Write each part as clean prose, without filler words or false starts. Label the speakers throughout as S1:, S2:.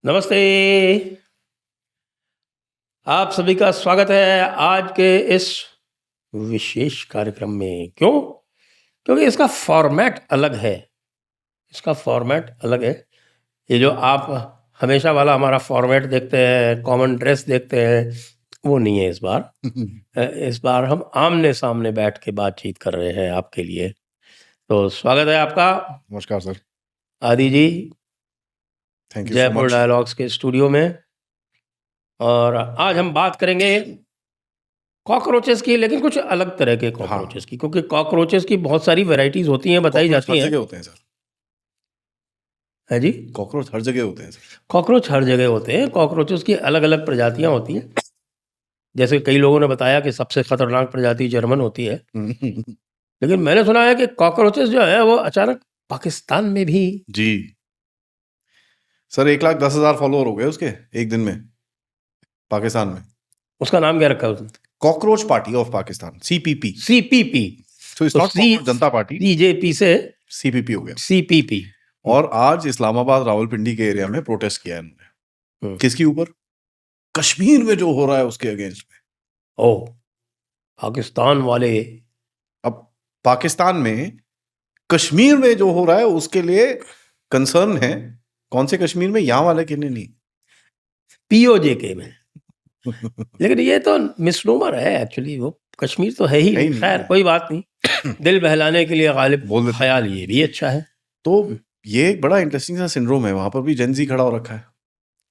S1: नमस्ते। आप सभी का स्वागत है आज के इस विशेष कार्यक्रम में। क्यों? क्योंकि इसका फॉर्मेट अलग है। इसका फॉर्मेट अलग है। ये जो आप हमेशा वाला हमारा फॉर्मेट देखते हैं, कॉमन ड्रेस देखते हैं, वो नहीं है इस बार। इस बार हम आमने सामने बैठ के बातचीत कर रहे हैं आपके लिए। तो स्वागत है आपका
S2: नमस्कार sir.
S1: Aadi ji
S2: thank you so
S1: Jaipur
S2: much.
S1: Dialogues के स्टूडियो में। और आज हम बात करेंगे कॉकरोचेस की, लेकिन कुछ अलग तरह के कॉकरोचेस की, क्योंकि कॉकरोचेस की बहुत सारी वैरायटीज होती हैं, बताई
S2: कॉकरोच
S1: जाती
S2: हर
S1: हैं।
S2: जगह होते हैं सर।
S1: है जी,
S2: कॉकरोच हर जगह होते हैं सर।
S1: कॉकरोच हर जगह होते हैं। कॉकरोचेस की अलग अलग प्रजातियां होती हैं। जैसे कई लोगों ने बताया कि सबसे खतरनाक प्रजाति जर्मन होती है, लेकिन मैंने सुना है कि कॉकरोचेस जो है वो अचानक पाकिस्तान में भी।
S2: जी सर, 1,10,000 फॉलोअर हो गए उसके एक दिन में पाकिस्तान में।
S1: उसका नाम क्या रखा है उसने?
S2: Cockroach party of Pakistan, CPP।
S1: CPP.
S2: तो इट्स
S1: तो
S2: not
S1: C
S2: cockroach Janata party,
S1: BJP से
S2: CPP हो गया।
S1: सीपीपी।
S2: और आज इस्लामाबाद रावलपिंडी के एरिया में प्रोटेस्ट किया है इन्होंने। किसके ऊपर? कश्मीर में जो हो रहा है उसके अगेंस्ट में।
S1: ओ, पाकिस्तान वाले।
S2: अब पाकिस्तान में कश्मीर में जो हो रहा है उसके लिए कंसर्न है। कौन से कश्मीर में? यहाँ वाले के लिए नहीं।
S1: पीओजे के में। लेकिन ये तो मिसनोमर है एक्चुअली, वो कश्मीर तो है ही
S2: है ही
S1: नहीं।
S2: नहीं
S1: खैर
S2: है।
S1: कोई बात नहीं, दिल बहलाने के लिए गालिब
S2: बोल देते
S1: ख्याल ये भी अच्छा है।
S2: तो ये एक बड़ा इंटरेस्टिंग सा सिंड्रोम है। वहां पर भी जेनजी खड़ा हो रखा है।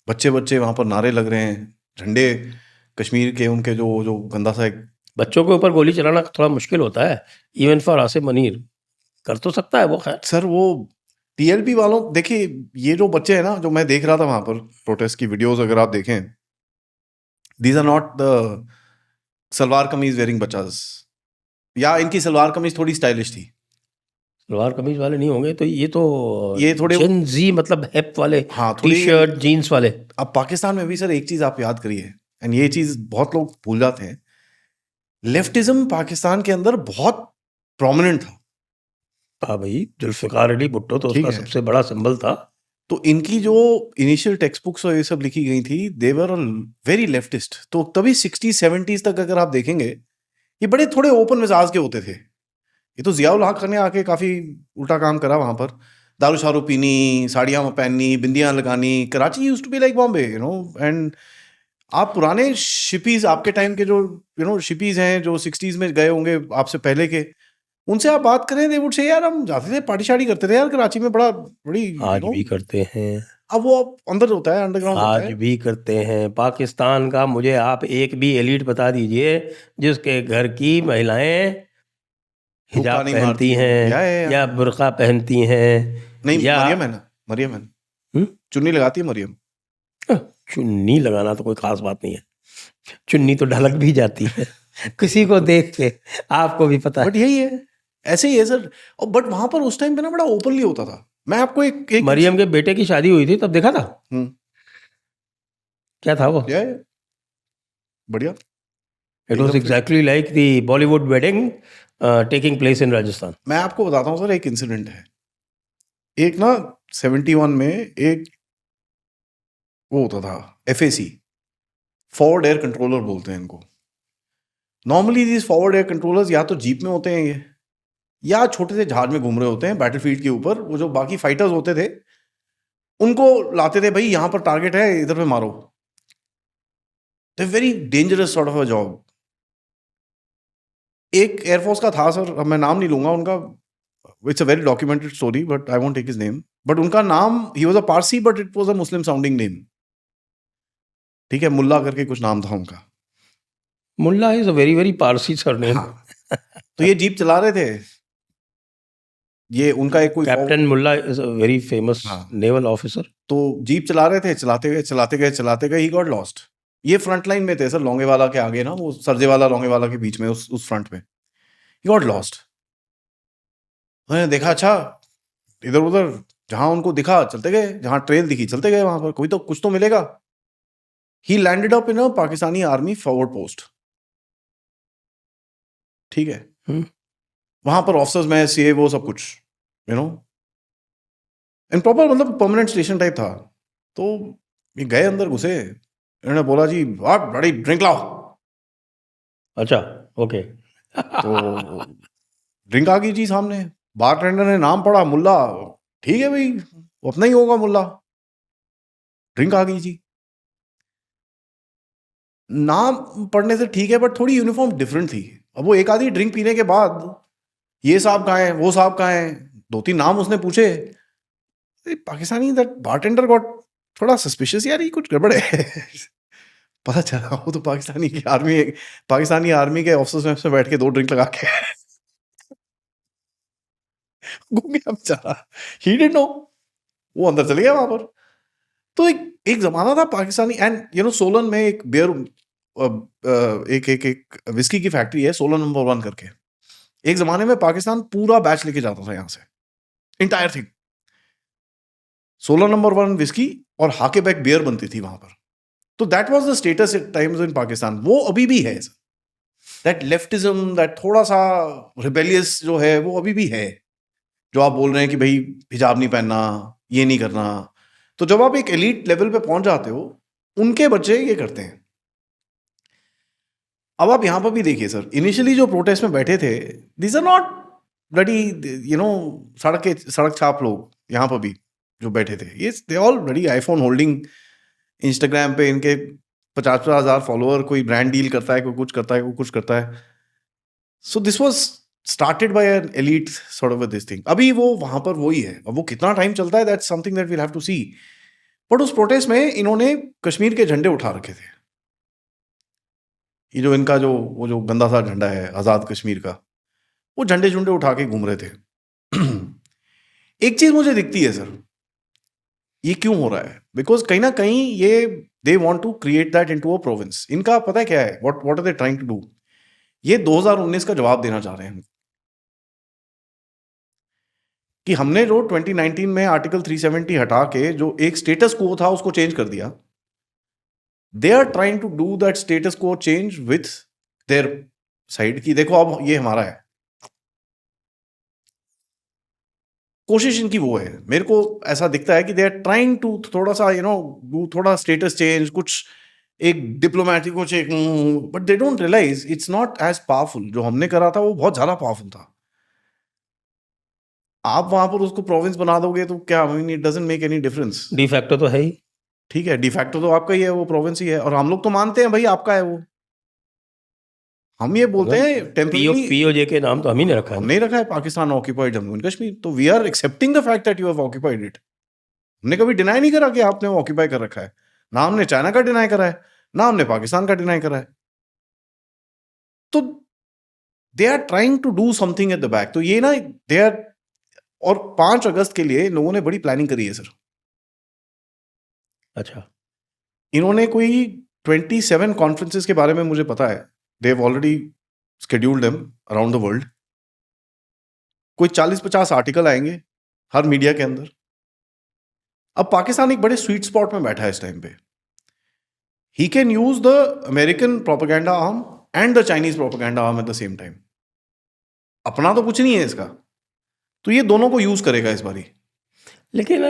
S2: बच्चे बच्चे वहां पर नारे लग रहे हैं, झंडे कश्मीर के उनके जो जो गंदा सा एक।
S1: बच्चों के ऊपर गोली चलाना थोड़ा मुश्किल होता है, इवन फॉर आसिफ मनीर। कर तो सकता है वो, खैर।
S2: सर वो TLP वालों, देखिए ये जो बच्चे हैं ना, जो मैं देख रहा था वहां पर प्रोटेस्ट की वीडियोस, अगर आप देखें, these are not the salwar kameez wearing बच्चास। या इनकी सलवार कमीज थोड़ी स्टाइलिश थी।
S1: सलवार कमीज वाले नहीं होंगे तो ये तो
S2: ये थोड़े
S1: जेन जी, मतलब हेप वाले।
S2: हाँ
S1: टी
S2: थोड़ी।
S1: शर्ट जीन्स वाले।
S2: अब पाकिस्तान में भी सर एक चीज आप याद करिए, एंड ये चीज बहुत लोग भूल जाते हैं। लेफ्टिज्म पाकिस्तान के अंदर बहुत प्रोमिनेंट था।
S1: हाँ भाई, जुल्फिकार अली भुट्टो तो
S2: ठीक
S1: उसका
S2: है।
S1: सबसे बड़ा सिंबल था।
S2: तो इनकी जो इनिशियल टेक्स्ट बुक्स और ये सब लिखी गई थी, दे वर वेरी लेफ्टिस्ट। तो तभी 60s 70s तक अगर आप देखेंगे, ये बड़े थोड़े ओपन मिजाज के होते थे। ये तो जियाउल हक ने आके काफी उल्टा काम करा वहां पर। दारू शारू पीनी, साड़ियां पहननी, बिंदियां लगानी। Karachi used to be like Bombay, and आप पुराने शिपीज, आपके टाइम के जो शिपीज हैं जो 60s में गए होंगे आपसे पहले के, उनसे आप बात करें, दे वुड से यार हम जाते थे, पार्टी शार्टी करते थे यार कराची में, बड़ी
S1: आज भी करते हैं।
S2: अब वो अंदर होता है, अंडरग्राउंड होता
S1: आज
S2: है।
S1: भी करते हैं। पाकिस्तान का मुझे आप एक भी एलिट बता दीजिए जिसके घर की महिलाएं
S2: हुक्का
S1: हिजाब
S2: नहीं
S1: पहनती
S2: मारती हो
S1: हैं या बुर्का पहनती हैं
S2: नहीं,
S1: या
S2: मरियम है ना, मरियम है ना।
S1: हम्म?
S2: चुन्नी लगाती है मरियम।
S1: चुन्नी लगाना तो कोई खास बात नहीं है। चुन्नी तो ढलक भी जाती है किसी को देख के, आपको भी पता
S2: बट
S1: है।
S2: यही है, ऐसे ही है सर। और बट वहां पर उस टाइम पे ना बड़ा ओपनली होता था। मैं आपको एक
S1: मरियम के बेटे की शादी हुई थी, तब देखा था। क्या था वो?
S2: बढ़िया।
S1: It was exactly like the Bollywood wedding taking place in Rajasthan.
S2: मैं आपको बताता हूँ सर, एक इंसिडेंट है। एक ना 71 में एक वो होता था, FAC, फॉरवर्ड एयर कंट्रोलर बोलते हैं इनको। Normally these forward air controllers या तो जीप में होते हैं ये, या छोटे से जहाज में घूम रहे होते हैं बैटलफील्ड के ऊपर। वो जो बाकी फाइटर्स होते थे उनको लाते थे, भाई यहां पर टारगेट है, इधर पे मारो। The very dangerous sort of a job. एक एयरफोर्स का था सर, अब मैं नाम नहीं लूंगा उनका, it's a very documented story, but I won't take his name. But उनका नाम, he was a Parsi but it was a Muslim sounding name. ठीक है, मुल्ला करके कुछ नाम था उनका।
S1: Mulla is a very very Parsi surname.
S2: हाँ। तो ये जीप चला रहे थे, ये उनका एक कोई
S1: captain Mulla is a very famous naval officer.
S2: तो जीप चला रहे थे, चलाते गए चलाते गए चलाते गए, ही गॉट लॉस्ट। ये फ्रंट लाइन में थे सर, लोंगेवाला के आगे ना, वो सरजेवाला लोंगेवाला के बीच में, उस फ्रंट में ही गॉट लॉस्ट। मैंने देखा, अच्छा इधर उधर जहां उनको दिखा चलते गए, जहां ट्रेल दिखी चलते गए, वहां पर कोई तो कुछ तो मिलेगा। ही landed up in a Pakistani army forward post. ठीक है। वहां पर ऑफिसर्स में CA वो सब कुछ, इन प्रॉपर, मतलब परमानेंट स्टेशन टाइप था। तो ये गए अंदर घुसे, इन्होंने बोला जी वाह बड़ी ड्रिंक लाओ,
S1: अच्छा, ओके।
S2: तो ड्रिंक आ गई जी सामने, बारटेंडर ने नाम पढ़ा मुल्ला, ठीक है भाई वो अपना ही होगा मुल्ला, ड्रिंक आ गई जी। नाम पढ़ने से ठीक है बट थोड़ी यूनिफॉर्म डिफरेंट थी। अब वो एक आधी ड्रिंक पीने के बाद ये साहब कहाँ हैं, वो साहब कहाँ हैं, 2-3 नाम उसने पूछे, पाकिस्तानी दैट बारटेंडर गॉट थोड़ा सस्पिशियस, यार ये कुछ गड़बड़ है। पता चला वो तो पाकिस्तानी आर्मी के ऑफिसर्स में बैठ के 2 ड्रिंक लगा के घूम गया बेचारा, ही डिडंट नो, वो अंदर चले गया वहां पर। तो एक जमाना था पाकिस्तानी, एंड सोलन में एक बियर, एक विस्की की फैक्ट्री है सोलन नंबर 1 करके। एक जमाने में पाकिस्तान पूरा बैच लेके जाता था यहाँ से, entire thing, Solan number 1 whisky और हाकेबैक बियर बनती थी वहां पर। तो that was the status at times in Pakistan, वो अभी भी है। दैट लेफ्टिज्म, दैट थोड़ा सा रिबेलियस जो है वो अभी भी है, जो आप बोल रहे हैं कि भाई हिजाब नहीं पहनना, ये नहीं करना। तो जब आप एक एलीट लेवल पे पहुंच जाते हो, उनके बच्चे ये करते हैं। अब आप यहां पर भी देखिए सर, इनिशियली जो प्रोटेस्ट में बैठे थे, दीज आर नॉट ब्लडी सड़क छाप लोग, यहां पर भी जो बैठे थे, ये they all bloody iPhone holding, Instagram पे इनके 50-50 हजार फॉलोअर, कोई ब्रांड डील करता है, कोई कुछ करता है, कोई कुछ करता है। So this was started by N elite sort of this thing. अभी वो वहां पर वही है, अब वो कितना टाइम चलता है that's something that we'll have to see. But उस प्रोटेस्ट में इन्होंने कश्मीर के झंडे उठा रखे थे, ये जो इनका वो जो गंदा सा झंडा है आजाद कश्मीर का, वो झंडे झुंडे उठा के घूम रहे थे। एक चीज मुझे दिखती है सर, ये क्यों हो रहा है, बिकॉज कहीं ना कहीं ये they want to create that into a province. इनका पता है क्या है, what are they trying to do, ये 2019 का जवाब देना चाह रहे हैं कि हमने जो 2019 में आर्टिकल 370 हटा के जो एक स्टेटस को था उसको चेंज कर दिया। They are trying to do that status को चेंज विथ देयर साइड की, देखो अब ये हमारा है। कोशिश इनकी वो है, मेरे को ऐसा दिखता है कि दे आर ट्राइंग टू थोड़ा सा डू थोड़ा स्टेटस चेंज, कुछ एक डिप्लोमेटिक, कुछ एक, but they don't realise it's not as powerful. जो हमने करा था वो बहुत ज्यादा पावरफुल था। आप वहां पर उसको प्रोविंस बना दोगे तो क्या, I mean it doesn't make any difference.
S1: De facto तो है ही,
S2: ठीक है, डिफैक्टो तो आपका ही है, वो प्रोविंस ही है, और हम लोग तो मानते हैं भाई आपका है वो। हम ये बोलते हैं टेम्पररी,
S1: पीओजे के नाम तो हम ही ने रखा है।
S2: हमने रखा है पाकिस्तान ऑक्यूपाइड जम्मू एंड कश्मीर, तो we are accepting the fact that you have occupied it. हमने कभी डिनाई नहीं करा कि आपने वो ऑक्यूपाई कर रखा है, ना हमने चाइना का डिनाई करा है, ना हमने पाकिस्तान का डिनाई करा है। तो they are trying to do something at the back, तो ये ना दे आर, और 5 अगस्त के लिए लोगों ने बड़ी प्लानिंग करी है सर।
S1: अच्छा,
S2: इन्होंने कोई 27 कॉन्फ्रेंसेस के बारे में मुझे पता है, they have already scheduled them around the world। कोई 40-50 आर्टिकल आएंगे हर मीडिया के अंदर। अब पाकिस्तान एक बड़े स्वीट स्पॉट में बैठा है इस टाइम पे, he can use the American propaganda arm and the Chinese propaganda arm at the same time. अपना तो कुछ नहीं है इसका, तो ये दोनों को यूज करेगा इस बारी।
S1: लेकिन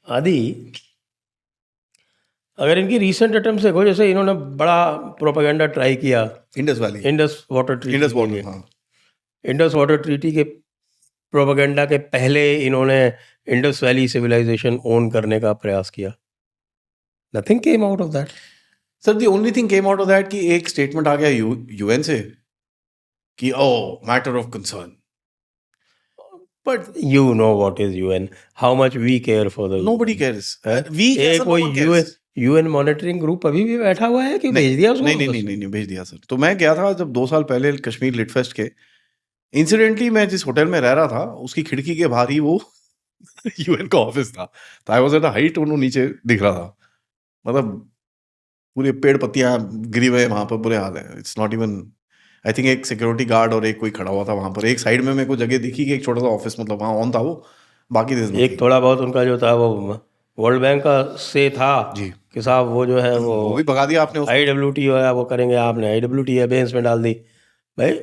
S1: आदि अगर इनकी रीसेंट अटेम्प्ट देखो, जैसे इन्होंने बड़ा प्रोपेगेंडा ट्राई किया
S2: Indus valley,
S1: Indus water treaty
S2: Indus
S1: के
S2: वाटर,
S1: लिए।
S2: हाँ,
S1: इंडस वाटर ट्रीटी के प्रोपेगेंडा के पहले इन्होंने इंडस वैली सिविलाइजेशन ओन करने का प्रयास किया, nothing came out of that.
S2: Sir the only thing came out of that कि एक स्टेटमेंट आ गया यूएन से कि oh matter of concern,
S1: but you know what is UN, how much we care for the,
S2: nobody cares, we
S1: एक कोई UN monitoring group अभी भी बैठा हुआ है कि भेज दिया उसको?
S2: नहीं भेज दिया सर। तो मैं गया था जब 2 साल पहले कश्मीर लिट फेस्ट के, इंसिडेंटली मैं जिस होटल में रह रहा था उसकी खिड़की के बाहर ही वो यूएन का ऑफिस था, तो I was at a height, उन्होंने नीचे दिख रहा था, मतलब पूरे पेड़ पत्तियां गिरी हुए वहां पर, बुरे हाल है। It's not even, I think एक सिक्योरिटी गार्ड और एक कोई खड़ा हुआ था वहां पर, एक साइड में मेरे को जगह दिखी कि एक छोटा सा ऑफिस, मतलब वहां ऑन था वो, बाकी
S1: एक थोड़ा बहुत उनका जो था वो वर्ल्ड बैंक का से था
S2: जी,
S1: कि साहब वो जो है वो
S2: भी भगा दिया आपने उसको।
S1: IWT है वो करेंगे, आपने IWT एबेंस में डाल दी। भाई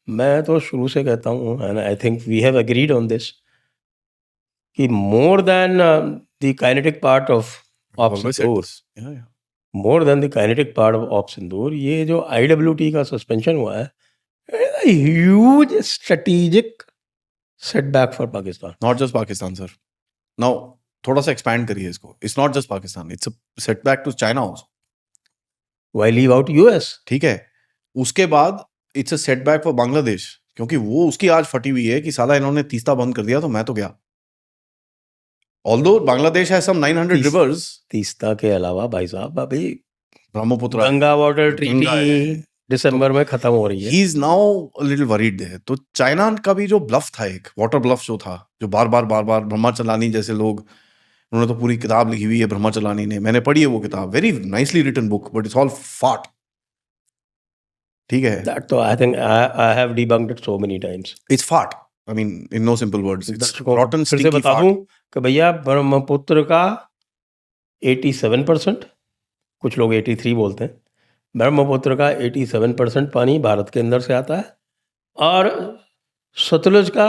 S1: मैं तो शुरू से कहता हूँ, and I think we have agreed on this, कि more than the kinetic part of of
S2: Always said
S1: Sindoor,
S2: this. Yeah, yeah.
S1: More than the kinetic part of Sindoor, ये जो IWT का सस्पेंशन हुआ है, huge strategic setback for Pakistan.
S2: Not just Pakistan, sir. Now, थोड़ा सा expand करिए इसको. It's not just Pakistan. It's a setback to China also.
S1: Why leave out US?
S2: ठीक है. उसके बाद it's a setback for Bangladesh, क्योंकि वो उसकी आज फटी हुई है कि साला इन्होंने तीस्ता बंद कर दिया तो मैं तो गया. Although Bangladesh has some 900
S1: तीस-
S2: rivers,
S1: तीस्ता के अलावा भाई साहब अभी
S2: ब्रह्मपुत्र है,
S1: गंगा वाटर
S2: गंगा है.
S1: ट्रीटी दिसंबर में खत्म हो रही है.
S2: He is now a little worried there. तो चाइना का भी जो ब्लफ था, एक वाटर ब्लफ जो था, जो बार बार ब्रह्मा चलानी जैसे लोग, उन्होंने तो पूरी किताब लिखी हुई है ब्रह्मा चलानी ने. मैंने पढ़ी है वो किताब, very nicely written book, but it's all fart. ठीक है,
S1: That तो I think I have debunked it so many times.
S2: It's fat. I mean in no simple words, it's
S1: दर्शकों
S2: रॉटन
S1: फिर से
S2: स्टिकी
S1: बता
S2: फाट.
S1: दूं कि भैया ब्रह्मपुत्र का 87%, कुछ लोग 83 बोलते हैं, ब्रह्मपुत्र का 87% पानी भारत के अंदर से आता है और सतलुज का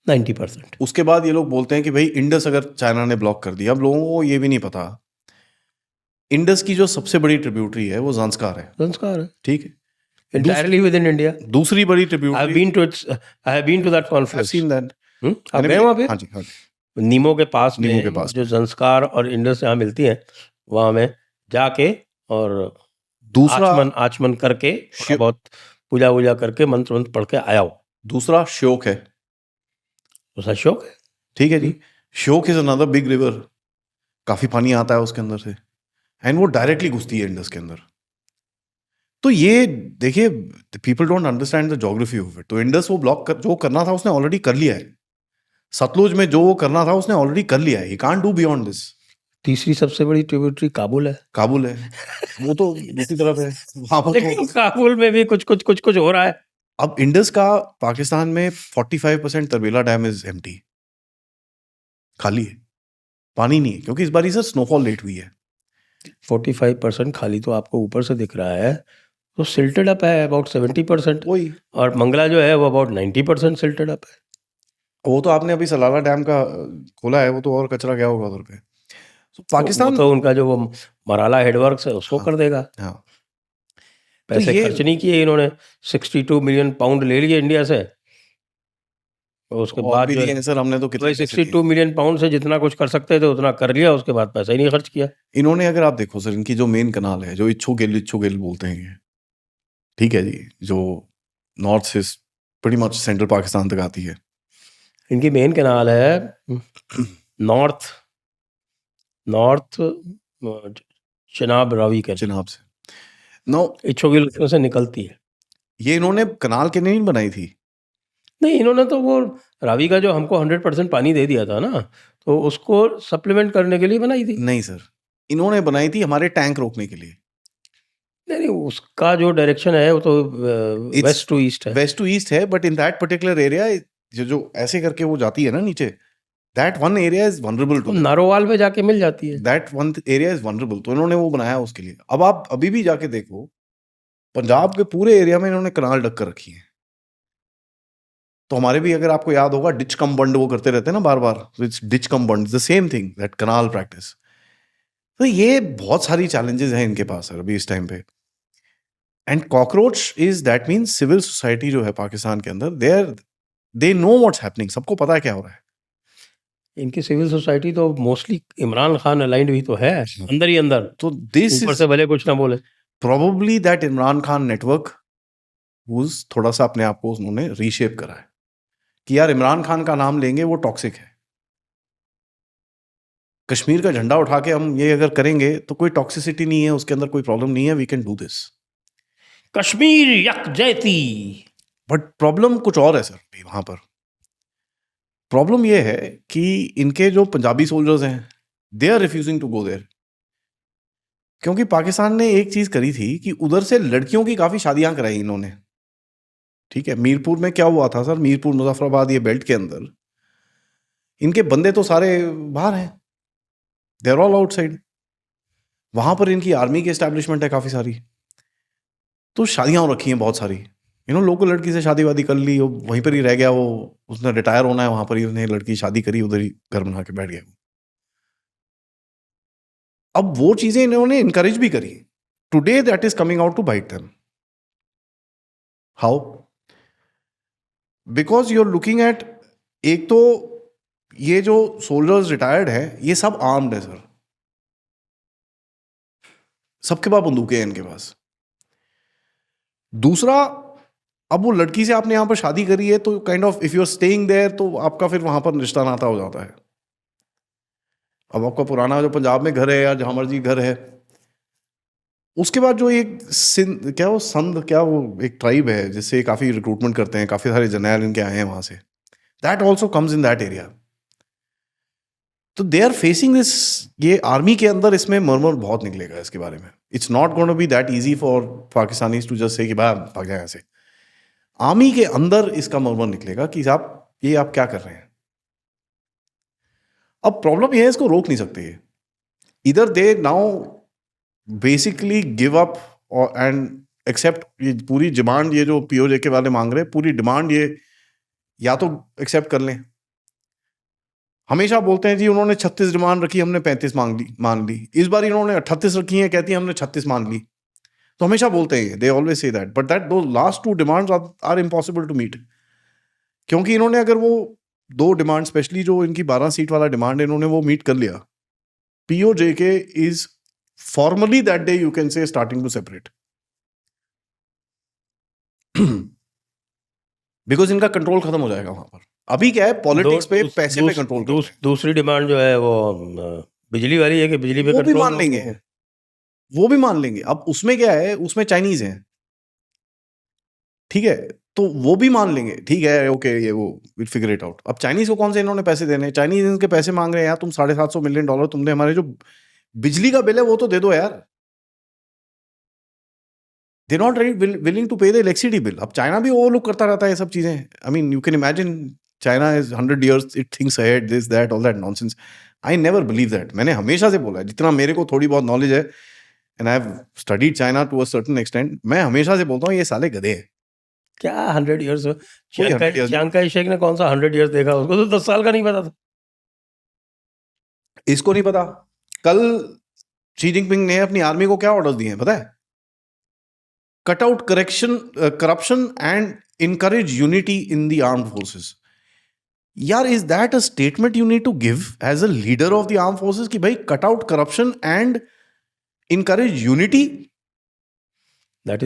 S1: 90%.
S2: उसके बाद ये लोग बोलते हैं कि भाई इंडस अगर चाइना ने ब्लॉक कर दिया. अब लोगों को ये भी नहीं पता, इंडस की जो सबसे बड़ी ट्रिब्यूटरी है वो ज़ांस्कार है.
S1: संस्कार है
S2: ठीक है.
S1: entirely within India.
S2: दूसरी बड़ी
S1: I have
S2: tributary,
S1: been to its I have been to that
S2: I've
S1: conference.
S2: seen that.
S1: आप गए वहाँ पे?
S2: हाँ जी, हाँ जी.
S1: नीमो के पास
S2: नीमो
S1: में
S2: के पास
S1: जो संस्कार और इंडस यहाँ मिलती है, वहाँ में जाके और
S2: दूसरा
S1: आचमन करके थोड़ा
S2: शिव-
S1: बहुत पूजा वूजा करके मंत्र वंत्र पढ़ के आया हो.
S2: दूसरा श्योक है.
S1: उसका शौक है.
S2: ठीक है जी. Shyok is another big river. काफी पानी आता है उसके अंदर से, एंड वो डायरेक्टली घुसती है इंडस के अंदर. तो ये देखिए, people don't understand the geography of it. तो इंडस वो ब्लॉक जो करना था उसने ऑलरेडी कर लिया है. सतलुज में जो वो करना था उसने ऑलरेडी कर लिया है. He can't do beyond this.
S1: तीसरी सबसे बड़ी ट्रिब्यूटरी काबुल है.
S2: काबुल है, वो तो दूसरी तरफ है. वहां पर तो
S1: लेकिन काबुल में भी कुछ हो रहा है.
S2: अब इंडस का पाकिस्तान में 45% तरबेला डैम इज एम्प्टी, खाली है, पानी नहीं है, क्योंकि इस बार सर स्नोफॉल लेट हुई है.
S1: 45% खाली तो आपको ऊपर से दिख रहा है, तो सिल्टेड अप है अबाउट 70%,
S2: वही,
S1: और मंगला जो है वो अबाउट 90% सिल्टेड अप है.
S2: वो तो आपने अभी सलाला डैम का खोला है, वो तो और कचरा गया होगा उधर पे. तो पाकिस्तान
S1: तो उनका जो वो मराला हेडवर्क्स है उसको कर देगा.
S2: हाँ,
S1: पैसे
S2: ये-
S1: खर्च नहीं किए इन्होंने. 62 मिलियन पाउंड ले लिए इंडिया से, और उसके
S2: और
S1: बाद
S2: भी
S1: जो
S2: दिए हैं सर हमने तो. कितने
S1: वही
S2: पैसे दिए?
S1: 62 मिलियन पाउंड से जितना कुछ कर सकते थे उतना कर लिया, उसके बाद पैसा ही नहीं खर्च किया.
S2: इन्होंने, अगर आप देखो सर, इनकी जो मेन कनाल है, जो इच्छू गिल बोलते हैं ये, ठीक है जी, जो नॉर्थ से pretty much सेंट्रल पाकिस्तान तक आती है.
S1: इनकी मेन कैनाल है नॉर्थ चिनाब रावी के
S2: चिनाब से. नो,
S1: इच्छोगिल उसमें से निकलती है.
S2: ये इन्होंने कनाल के नहीं बनाई थी.
S1: नहीं, इन्होंने तो वो रावी का जो हमको 100% पानी दे दिया था ना, तो उसको सप्लीमेंट करने के लिए बनाई थी.
S2: नहीं सर, इन्होंने बनाई थी हमारे टैंक रोकने के लिए.
S1: नहीं, उसका जो डायरेक्शन है वो तो वेस्ट टू ईस्ट है.
S2: वेस्ट टू ईस्ट है, but in that particular area जो ऐसे करके वो जाती है ना नीचे, that one area is vulnerable to,
S1: Narowal में जाके मिल जाती है.
S2: That one area is vulnerable. तो इन्होंने वो बनाया उसके लिए. अब आप अभी भी जाके देखो, पंजाब के पूरे एरिया में इन्होंने कनाल ढक कर रखी है. तो हमारे भी, अगर आपको याद होगा, डिच कम बंड वो करते रहते हैं ना बार बार, it's ditch cum bund, the same thing, that canal practice. तो ये बहुत सारी चैलेंजेस हैं इनके पास सर अभी इस टाइम पे. And cockroach is that means civil society जो है पाकिस्तान के अंदर, दे नो व्हाट्स हैपनिंग. सबको पता है क्या हो रहा है.
S1: इनकी सिविल सोसाइटी तो मोस्टली इमरान खान अलाइंड भी तो है, अंदर ही अंदर.
S2: तो दिस
S1: ऊपर
S2: इज
S1: से भले कुछ ना बोले.
S2: Probably that Imran Khan network थोड़ा सा अपने आप को उन्होंने रीशेप करा है कि यार इमरान खान का नाम लेंगे वो टॉक्सिक है. कश्मीर का झंडा उठा के हम ये अगर करेंगे तो कोई टॉक्सिसिटी नहीं है उसके अंदर, कोई प्रॉब्लम नहीं है, we can do this.
S1: Kashmir Yakjehti.
S2: But problem कुछ और है सर वहां पर. प्रॉब्लम ये है कि इनके जो पंजाबी सोल्जर्स हैं, they are refusing to go there. क्योंकि पाकिस्तान ने एक चीज करी थी कि उधर से लड़कियों की काफी शादियां कराई इन्होंने. ठीक है, मीरपुर में क्या हुआ था सर, मीरपुर मुजफ्फराबाद ये बेल्ट के अंदर इनके बंदे तो सारे बाहर हैं, दे आर ऑल आउटसाइड. वहां पर इनकी आर्मी की एस्टैब्लिशमेंट है काफी सारी, तो शादियां हो रखी हैं बहुत सारी. लोकल लड़की से शादी वादी कर ली, वो वहीं पर ही रह गया, वो उसने रिटायर होना है वहां पर ही, उसने लड़की शादी करी, उधर ही घर बना के बैठ गया. अब वो चीजें इन्होंने इनकरेज भी करी. Today that is coming out to bite them. How? Because you are looking at, एक तो ये जो सोल्जर्स रिटायर्ड है ये सब आर्म्ड है सर, सबके पास बंदूकें हैं इनके पास. दूसरा, अब वो लड़की से आपने यहां पर शादी करी है तो kind of if you are staying there तो आपका फिर वहां पर रिश्ता नाता हो जाता है. अब आपका पुराना जो पंजाब में घर है या जहां मर्जी घर है, उसके बाद जो एक सिंध क्या वो संध क्या वो एक ट्राइब है जिससे काफी रिक्रूटमेंट करते हैं, काफी सारे जर्नैल इनके आए हैं वहां से, that also comes in that area. तो दे आर फेसिंग दिस. ये आर्मी के अंदर इसमें मर्मर बहुत निकलेगा इसके बारे में. It's not going to be that easy for Pakistanis to just say कि भाई भाग जाए ऐसे. आर्मी के अंदर इसका मर्मर निकलेगा कि आप ये आप क्या कर रहे हैं. अब प्रॉब्लम ये है, इसको रोक नहीं सकते. इधर they now basically give up and accept. ये पूरी डिमांड ये जो पीओजे के वाले मांग रहे हैं, पूरी डिमांड ये या तो एक्सेप्ट कर लें. हमेशा बोलते हैं जी उन्होंने 36 डिमांड रखी, हमने 35 मान ली. इस बार इन्होंने 38 रखी है, कहती है हमने 36 मान ली. तो हमेशा बोलते हैं, they always say that, but that though last 2 demands are impossible to meet. क्योंकि इन्होंने अगर वो 2 डिमांड, स्पेशली जो इनकी 12 सीट वाला डिमांड है, इन्होंने वो मीट कर लिया, PoJK is formally that day you can say starting to separate. Because इनका कंट्रोल खत्म हो जाएगा वहां पर. अभी क्या है, पॉलिटिक्स पे पैसे पे कंट्रोल करते हैं.
S1: दूसरी डिमांड जो है वो बिजली वाली है कि बिजली पे
S2: वो भी
S1: कंट्रोल
S2: मान लेंगे, वो भी मान लेंगे. अब उसमें क्या है, उसमें चाइनीज है, ठीक है, तो वो भी मान लेंगे, ठीक है ओके, ये वो विल फिगर इट आउट. अब चाइनीज को कौन से इन्होंने पैसे देने? चाइनीज इनके पैसे मांग रहे हैं यार, तुम $750 मिलियन तुमने हमारे जो बिजली का बिल है वो तो दे दो यार. दे नॉट विलिंग टू पे द इलेक्ट्रिसिटी बिल. अब चाइना भी ओवरलुक करता रहता है ये सब चीजें. I mean you can imagine, China is 100 years, it thinks ahead, this that all that nonsense. I never believe that. मैंने हमेशा से बोला है, जितना मेरे को थोड़ी बहुत नॉलेज है, and I have studied China to a certain extent, मैं हमेशा से बोलता हूँ ये साले गधे हैं.
S1: क्या 100 years?
S2: कोई 100 years
S1: chiang kai शेख ने कौन सा 100 years देखा? उसको तो 10 साल का नहीं पता था.
S2: इसको नहीं पता. कल शी जिनपिंग ने अपनी आर्मी को क्या ऑर्डर्स दिए हैं पता है? Cut out corruption and encourage unity in the armed forces. यार, is that a statement you need to give as a leader of the armed forces कि भाई cut out corruption and encourage unity?
S1: That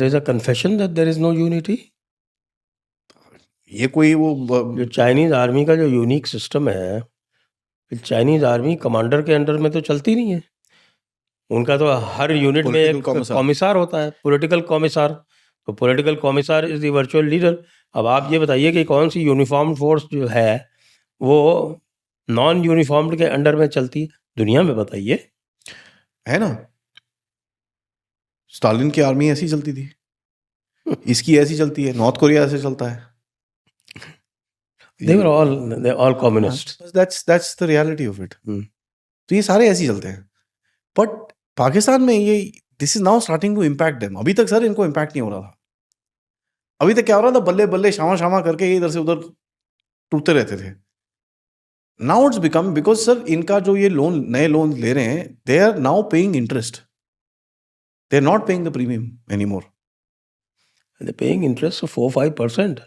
S1: is a confession that there is no unity.
S2: ये कोई वो
S1: जो Chinese army का जो unique system है, Chinese army commander के अंडर में तो चलती नहीं है. उनका तो हर यूनिट में एक कॉमिसार होता है, पॉलिटिकल कॉमिसार. तो political commissar is the virtual leader. अब आप ये बताइए कि कौन सी यूनिफॉर्म फोर्स जो है वो नॉन यूनिफॉर्म्ड के अंडर में चलती है दुनिया में? बताइए.
S2: है ना, स्टालिन की आर्मी ऐसी चलती थी, इसकी ऐसी चलती है, नॉर्थ कोरिया ऐसे चलता है.
S1: They were all communists.
S2: That's the reality of it. तो ये सारे ऐसे ही चलते हैं. बट पाकिस्तान में ये this is now starting to impact them. अभी तक सर इनको इम्पैक्ट नहीं हो रहा था. अभी तक क्या हो रहा था, बल्ले बल्ले शामा शामा करके इधर से उधर टूटते रहते थे. Now it's become, because sir इनका जो ये लोन, नए लोन ले रहे हैं, they are now paying interest. They are not paying the premium anymore.
S1: They're paying interest of 4-5%.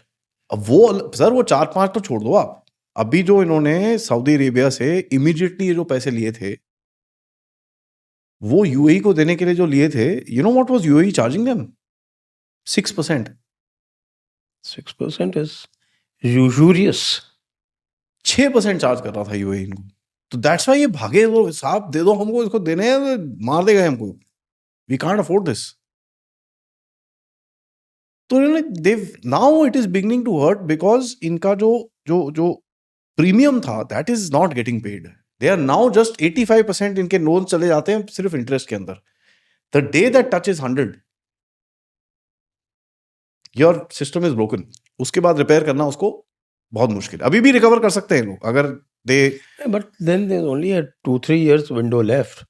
S2: अब वो सर वो 4-5 तो छोड़ दो आप. अभी जो इन्होंने सऊदी अरेबिया से इमीडिएटली जो पैसे लिए थे, वो यूएई को देने के लिए जो लिए थे, you know what was UAE charging them? 6%.
S1: 6% is usurious.
S2: 6% charge कर रहा था यूएई इनको. तो दैट्स व्हाई ये भागे, वो साहब दे दो हमको, इसको देने हैं, मार देगा हमको, वी कांट अफोर्ड दिस. तो now it is beginning to hurt, because इनका जो जो जो प्रीमियम था that is not getting paid. They are now just 85% इनके लोन चले जाते हैं सिर्फ इंटरेस्ट के अंदर. The day that touch is 100, your system is broken. उसके बाद रिपेयर करना उसको बहुत मुश्किल. अभी भी रिकवर कर सकते हैं लोग अगर they,
S1: but then there is only a 2-3 years window left.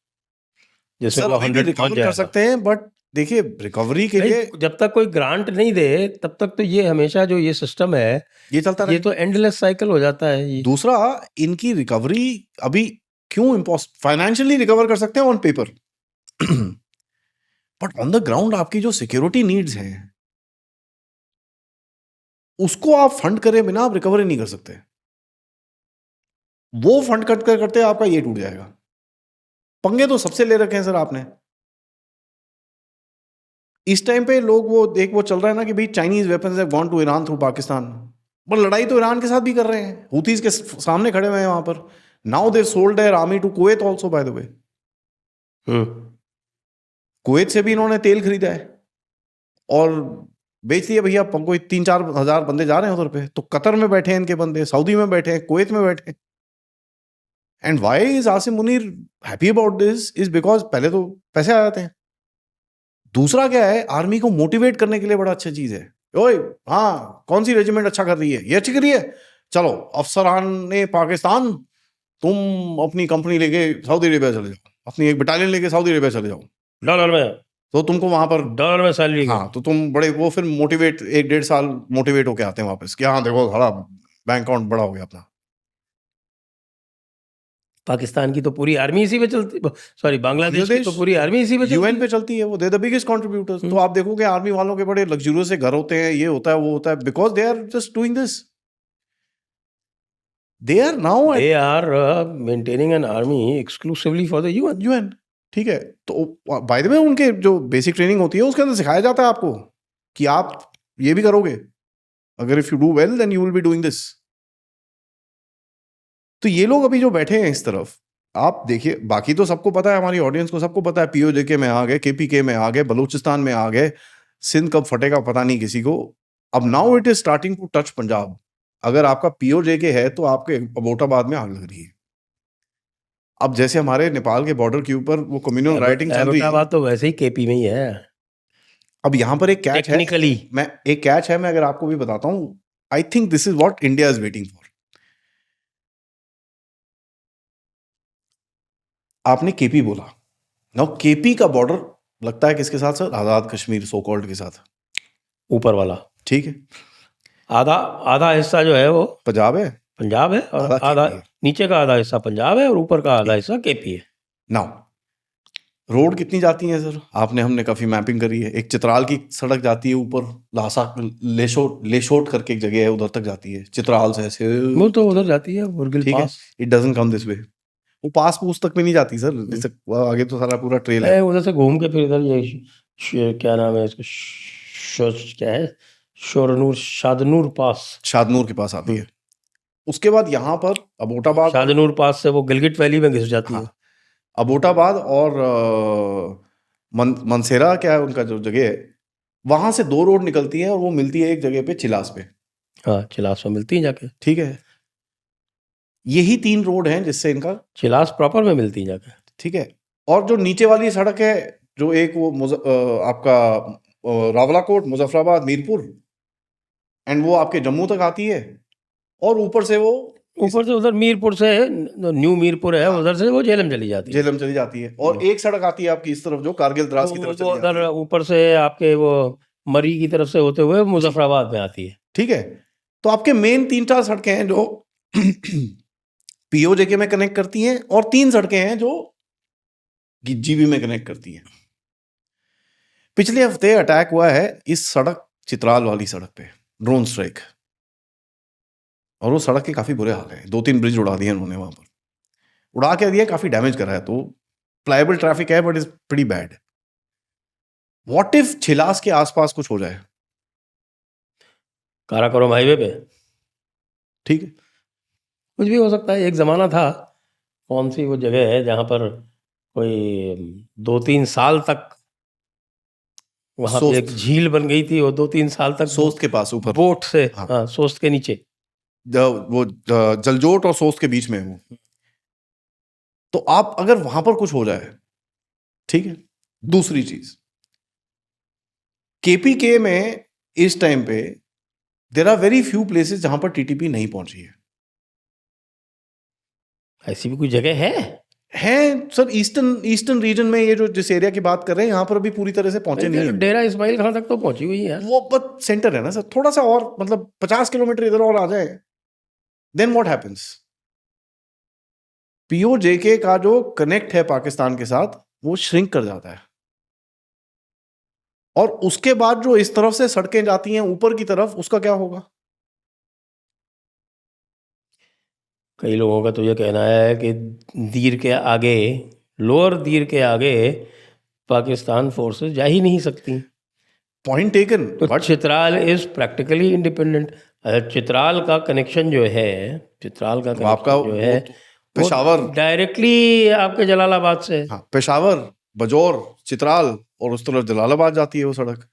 S1: जैसे वो 100
S2: रिकवर कर सकते हैं, बट देखिए रिकवरी के लिए
S1: जब तक कोई ग्रांट नहीं दे तब तक तो ये हमेशा जो ये सिस्टम है
S2: ये चलता
S1: ये तो एंडलेस साइकिल हो जाता है.
S2: दूसरा, इनकी रिकवरी अभी क्यों फाइनेंशियली रिकवर कर सकते हैं on paper, but on the ground आपकी जो सिक्योरिटी नीड्स हैं उसको आप फंड करे बिना आप रिकवर ही नहीं कर सकते। वो फंड करते करते आपका ये टूट जाएगा। पंगे तो सबसे ले रखे हैं सर आपने। इस टाइम पे लोग वो चल रहा है ना कि भाई Chinese weapons have gone to Iran through Pakistan, पर लड़ाई तो ईरान के साथ भी कर रहे हैं, हुतीज के सामने खड़े हुए हैं वहां पर। Now they sold their army to Kuwait also by the way. Kuwait से भी इन्होंने तेल खरीदा है और बेच दिया। भैया कोई 3-4 हजार बंदे जा रहे हैं उधर पे, तो कतर में बैठे हैं इनके बंदे, सऊदी में बैठे हैं, कुवैत में बैठे हैं। And why is Asim Munir happy about this is because पहले तो पैसे आ जाते हैं, दूसरा क्या है, आर्मी को मोटिवेट करने के लिए बड़ा अच्छा चीज है। ओए हाँ, कौन सी रेजिमेंट अच्छा कर रही है, ये अच्छी कर रही है, चलो अफसरान ने पाकिस्तान, तुम अपनी कंपनी लेके सऊदी अरेबिया चले जाओ, अपनी एक बटालियन लेके सऊदी अरेबिया चले जाओ,
S1: डॉलर में,
S2: तो तुमको वहां पर
S1: डॉलर में सैलरी।
S2: हाँ, तो तुम बड़े वो फिर मोटिवेट 1-1.5 साल मोटिवेट होके आते हैं वापस कि हाँ देखो हमारा बैंक अकाउंट बड़ा हो गया अपना।
S1: पाकिस्तान की तो पूरी आर्मी इसी पे चलती, सॉरी बांग्लादेश की तो पूरी आर्मी इसी पे चलती
S2: यूएन पे चलती है, वो दे द बिगेस्ट कंट्रीब्यूटर्स। तो आप देखोगे आर्मी वालों के बड़े लग्जरियस से घर होते हैं, ये होता है वो होता है, because they are just doing this, they are now
S1: they are maintaining an army exclusively for the UN.
S2: ठीक है, तो बाय द वे उनके जो बेसिक ट्रेनिंग होती है उसके अंदर सिखाया जाता है आपको कि आप ये भी करोगे, अगर if you do well then you will be doing this. तो ये लोग अभी जो बैठे हैं इस तरफ, आप देखिए, बाकी तो सबको पता है, हमारी ऑडियंस को सबको पता है, पीओजेके में आ गए, केपीके में आ गए, बलूचिस्तान में आ गए, सिंध कब फटेगा पता नहीं किसी को। अब now it is starting to touch Punjab. अगर आपका पीओजेके है तो आपके अबोटाबाद में आग लग रही है। अब जैसे हमारे नेपाल के बॉर्डर के ऊपर वो कम्युनल राइटिंग चल रही है,
S1: तो वैसे ही केपी में ही है।
S2: अब यहाँ पर एक कैच है, एक कैच है, मैं अगर आपको भी बताता हूँ, I think this is what India is waiting for. आपने केपी बोला, नाउ केपी का बॉर्डर लगता है किसके साथ सर? आजाद कश्मीर सो कॉल्ड के साथ,
S1: ऊपर वाला,
S2: ठीक है।
S1: आधा हिस्सा जो है वो
S2: पंजाब है,
S1: और आधा नीचे का आधा हिस्सा पंजाब है और ऊपर का आधा हिस्सा केपी है।
S2: नाउ रोड कितनी जाती है सर? हमने काफी मैपिंग करी है। एक चित्राल की सड़क जाती है ऊपर, लासा लेशोट करके एक जगह है, उधर तक जाती है चित्राल से ऐसे,
S1: वो तो उधर जाती है मुर्गिल pass.
S2: It doesn't come this way, वो पास पूस तक भी नहीं जाती सर, जैसे आगे तो सारा पूरा ट्रेल है,
S1: उधर से घूम के फिर इधर ये क्या नाम है इसका, क्या है, शादनूर पास,
S2: शादनूर के पास आती है। उसके बाद यहाँ पर अबोटाबाद,
S1: शादनूर पास से वो गिलगिट वैली में घुस जाती है।
S2: अबोटाबाद और मनसेरा क्या है उनका जो जगह है, वहां से 2 रोड निकलती है और वो मिलती है एक जगह पे चिलास पे।
S1: हाँ, चिलास में मिलती है जाके, ठीक है।
S2: यही 3 रोड हैं जिससे इनका
S1: चिलास प्रॉपर में मिलती है जाके, ठीक है।
S2: और जो नीचे वाली सड़क है, जो एक वो आपका रावलाकोट, मुजफ्फराबाद, मीरपुर, एंड वो आपके जम्मू तक आती है, और ऊपर से उधर मीरपुर से न्यू मीरपुर है, उधर से वो झेलम चली जाती है। और एक सड़क आती है आपकी इस तरफ जो कारगिल द्रास की तरफ चली जाती है, उधर
S1: ऊपर से आपके वो मरी की तरफ से होते हुए मुजफ्फराबाद में आती है,
S2: ठीक है। तो आपके मेन 3-4 सड़कें हैं जो पीओजेके में कनेक्ट करती हैं, और 3 सड़कें हैं जो जीबी में कनेक्ट करती हैं। पिछले हफ्ते अटैक हुआ है इस सड़क, चित्राल वाली सड़क पे, ड्रोन स्ट्राइक, और वो सड़क के काफी बुरे हाल है। 2-3 ब्रिज उड़ा दिए उन्होंने, वहां पर उड़ा के दिया, काफी डैमेज करा है। तो प्लायबल ट्रैफिक है, but is pretty bad. What if Chilas के आसपास कुछ हो जाए,
S1: काराकोरम हाईवे पे,
S2: ठीक है,
S1: कुछ भी हो सकता है। एक जमाना था, कौन सी वो जगह है जहां पर कोई 2-3 साल तक वहां पे एक झील बन गई थी, वो 2-3 साल तक
S2: सोस्त के पास ऊपर
S1: बोट से, हाँ, सोस्त के नीचे,
S2: वो जलजोट और सोस्त के बीच में वो। तो आप अगर वहां पर कुछ हो जाए, ठीक है। दूसरी चीज, केपीके में इस टाइम पे there are very few places जहां पर टीटीपी नहीं पहुंची है।
S1: ऐसी भी कोई जगह है
S2: सर, ईस्टर्न रीजन में, ये जो जिस एरिया की बात कर रहे हैं, यहाँ पर अभी पूरी तरह से पहुंचे नहीं है।
S1: डेरा इस्माइल खान तक तो पहुंची हुई है
S2: वो बस सेंटर है ना सर, थोड़ा सा और, मतलब 50 किलोमीटर इधर और आ जाए, देन व्हाट हैपेंस? पीओजेके का जो कनेक्ट है पाकिस्तान के साथ वो श्रिंक कर जाता है, और उसके बाद जो इस तरफ से सड़कें जाती हैं ऊपर की तरफ, उसका क्या होगा?
S1: कई लोगों का तो ये कहना है कि दीर के आगे, लोअर दीर के आगे पाकिस्तान फोर्सेस जा ही नहीं सकती।
S2: पॉइंट टेकन,
S1: तो
S2: but
S1: Chitral is practically independent. Chitral का कनेक्शन जो है, चित्राल का
S2: आपका
S1: कनेक्शन जो है
S2: वो पेशावर,
S1: डायरेक्टली आपके जलालाबाद से।
S2: हाँ, पेशावर, बजौर, चित्राल और उस तरफ जलालाबाद जाती है वो सड़क।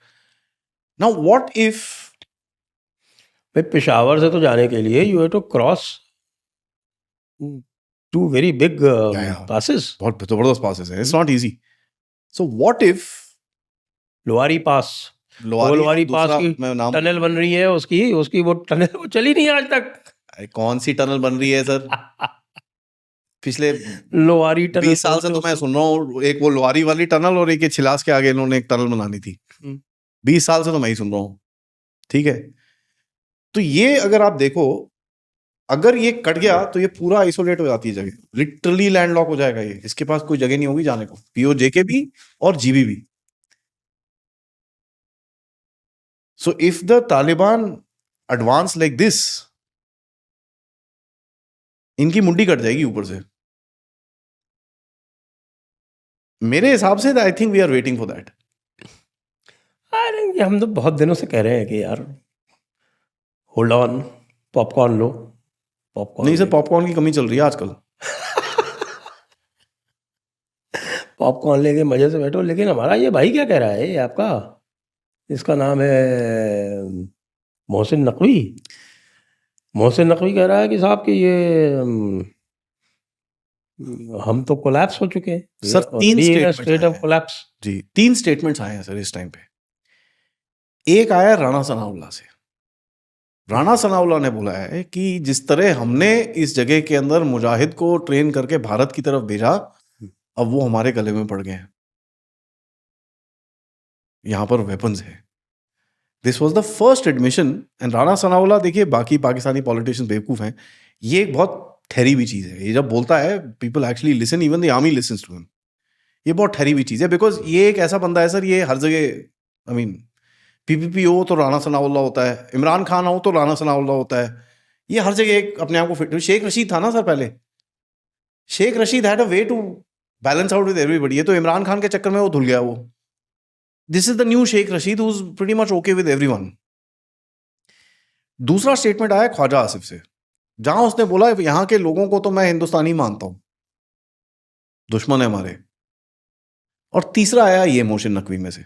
S2: नाउ व्हाट इफ,
S1: भाई पेशावर से तो जाने के लिए you have to cross two very big passes,
S2: बहुत जबरदस्त पासेस है, it's not easy. So what if
S1: Lohari pass, Lohari pass
S2: दूसरा
S1: की
S2: मैं नाम,
S1: टनल बन रही है, उसकी वो टनल वो चली नहीं आज तक।
S2: अरे कौन सी टनल बन रही है सर? पिछले
S1: लोहारी टनल
S2: 20 साल से तो मैं सुन रहा हूँ, एक वो लोहारी वाली टनल और एक ये छिलास के आगे इन्होंने एक टनल बनानी थी। 20 साल से तो मैं ही सुन रहा हूँ, ठीक है। तो ये अगर आप देखो, अगर ये कट गया तो ये पूरा आइसोलेट हो जाती है जगह, लिटरली लैंडलॉक हो जाएगा ये, इसके पास कोई जगह नहीं होगी जाने को, पीओजेके भी और जीबी भी। So if the Taliban advance like this, इनकी मुंडी कट जाएगी ऊपर से मेरे हिसाब से। I think we are waiting for that.
S1: अरे हम तो बहुत दिनों से कह रहे हैं कि यार hold on, popcorn low, popcorn
S2: नहीं सर, पॉपकॉर्न की कमी चल रही है आजकल।
S1: पॉपकॉर्न लेके मजे से बैठो। लेकिन हमारा ये भाई क्या कह रहा है, ये आपका, इसका नाम है मोहसिन नकवी। मोहसिन नकवी कह रहा है कि साहब कि ये हम तो कोलैप्स हो चुके हैं
S2: सर, तीन
S1: स्टेट ऑफ कोलैप्स।
S2: जी, 3 स्टेटमेंट्स आए हैं सर इस टाइम पे। एक आया राणा सनाउल्लाह से। राणा सनाउल्लाह ने बोला है कि जिस तरह हमने इस जगह के अंदर मुजाहिद को ट्रेन करके भारत की तरफ भेजा, अब वो हमारे गले में पड़ गए हैं, यहां पर वेपन्स है। This was the first admission. And Rana Sanaullah, देखिए बाकी पाकिस्तानी पॉलिटिशियंस बेवकूफ हैं, ये एक बहुत ठहरी हुई चीज है। ये जब बोलता है people actually listen, even the army listens to him. ये बहुत ठहरी हुई चीज है, बिकॉज ये एक ऐसा बंदा है सर, ये हर जगह, आई मीन पीपीपी हो तो राणा सनाउल्लाह होता है, इमरान खान हो तो राणा सनाउल्लाह होता है, ये हर जगह एक अपने आप को फिट। शेख रशीद था ना सर पहले, Sheikh Rashid had a way to balance out with everybody. ये तो इमरान खान के चक्कर में वो धुल गया वो। This is the new Sheikh Rashid who is pretty much okay with everyone. दूसरा स्टेटमेंट आया ख्वाजा आसिफ से, जहां उसने बोला यहां के लोगों को तो मैं हिंदुस्तानी मानता हूं, दुश्मन है हमारे। और तीसरा आया ये मोहसिन नकवी में से।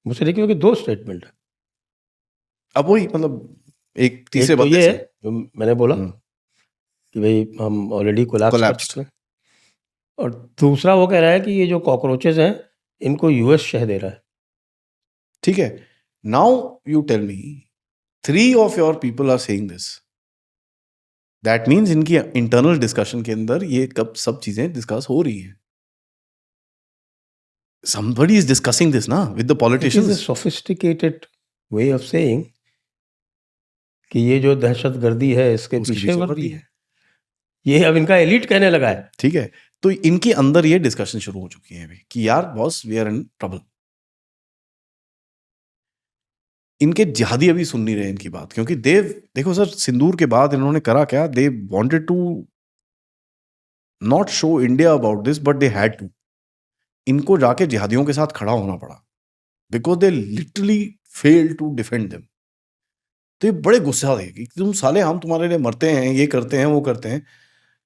S1: मुझे देखिए कि 2 स्टेटमेंट है।
S2: अब वही मतलब एक तीसरे
S1: एक तो
S2: बंदे
S1: ये
S2: से,
S1: है जो मैंने बोला कि भाई हम ऑलरेडी कोलैप्स कर
S2: Collapsed.
S1: चुके हैं, और दूसरा वो कह रहा है कि ये जो कॉकरोचेस हैं इनको यूएस शह दे रहा है।
S2: ठीक है। Now you tell me, 3 of your people are saying this, that means इनकी इंटरनल डिस्कशन के अंदर ये कब सब चीजें डिस्कस हो रही हैं। Somebody is discussing this ना with the
S1: It is a
S2: politicians.
S1: sophisticated way of saying कि ये जो दहशतगर्दी है इसके
S2: उसके
S1: पीछे
S2: पीछे
S1: वर्दी
S2: वर्दी
S1: है। ये अब इनका एलिट कहने लगा है।
S2: ठीक है, तो इनके अंदर ये डिस्कशन शुरू हो चुकी है अभी कि यार boss we are in trouble. इनके जिहादी अभी सुन नहीं रहे इनकी बात, क्योंकि देव, देखो सर, सिंदूर के बाद इन्होंने करा क्या, they wanted to not show India about this but they had to. इनको जाके जिहादियों के साथ खड़ा होना पड़ा, because they literally fail to defend them. तो ये बड़े गुस्सा थे कि तुम साले, हम तुम्हारे लिए मरते हैं, ये करते हैं, वो करते हैं,